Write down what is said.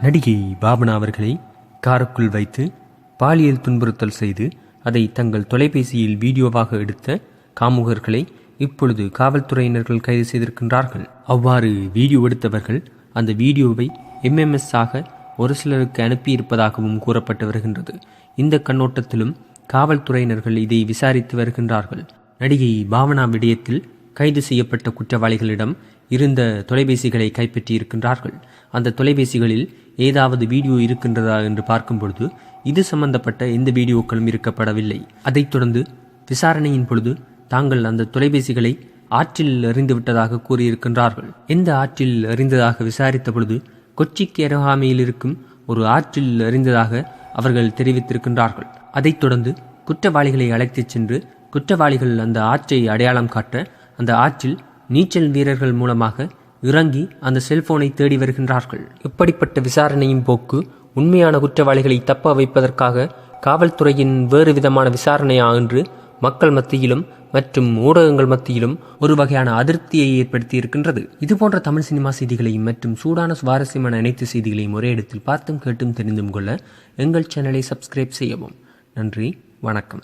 நடிகை பாவனா அவர்களை காருக்குள் வைத்து பாலியல் துன்புறுத்தல் செய்து அதை தங்கள் தொலைபேசியில் வீடியோவாக எடுத்த காமுகர்களை இப்பொழுது காவல்துறையினர்கள் கைது செய்திருக்கின்றார்கள். அவ்வாறு வீடியோ எடுத்தவர்கள் அந்த வீடியோவை எம்எம்எஸ் ஆக ஒரு சிலருக்கு அனுப்பியிருப்பதாகவும் கூறப்பட்டு வருகின்றது. இந்த கண்ணோட்டத்திலும் காவல்துறையினர்கள் இதை விசாரித்து வருகின்றார்கள். நடிகை பாவனா விடயத்தில் கைது செய்யப்பட்ட குற்றவாளிகளிடம் இருந்த தொலைபேசிகளை கைப்பற்றி இருக்கின்றார்கள். அந்த தொலைபேசிகளில் ஏதாவது வீடியோ இருக்கின்றதா என்று பார்க்கும் பொழுது இது சம்பந்தப்பட்ட எந்த வீடியோக்களும் இருக்கப்படவில்லை. அதைத் தொடர்ந்து விசாரணையின் பொழுது தாங்கள் அந்த தொலைபேசிகளை ஆற்றில் எறிந்துவிட்டதாக கூறியிருக்கின்றார்கள். எந்த ஆற்றில் எறிந்ததாக விசாரித்த பொழுது கொச்சிக்கு அருகாமையில் இருக்கும் ஒரு ஆற்றில் எறிந்ததாக அவர்கள் தெரிவித்திருக்கின்றார்கள். அதைத் தொடர்ந்து குற்றவாளிகளை அழைத்துச் சென்று குற்றவாளிகள் அந்த ஆற்றை அடையாளம் காட்ட அந்த ஆற்றில் நீச்சல் வீரர்கள் மூலமாக இறங்கி அந்த செல்போனை தேடி வருகின்றார்கள். இப்படிப்பட்ட விசாரணையின் போக்கு உண்மையான குற்றவாளிகளை தப்ப வைப்பதற்காக காவல்துறையின் வேறு விதமான விசாரணையா என்று மக்கள் மத்தியிலும் மற்றும் ஊடகங்கள் மத்தியிலும் ஒரு வகையான அதிருப்தியை ஏற்படுத்தி இருக்கின்றது. இதுபோன்ற தமிழ் சினிமா செய்திகளையும் மற்றும் சூடான சுவாரஸ்யமான அனைத்து செய்திகளையும் ஒரே இடத்தில் பார்த்தும் கேட்டும் தெரிந்தும் கொள்ள எங்கள் சேனலை சப்ஸ்கிரைப் செய்யவும். நன்றி, வணக்கம்.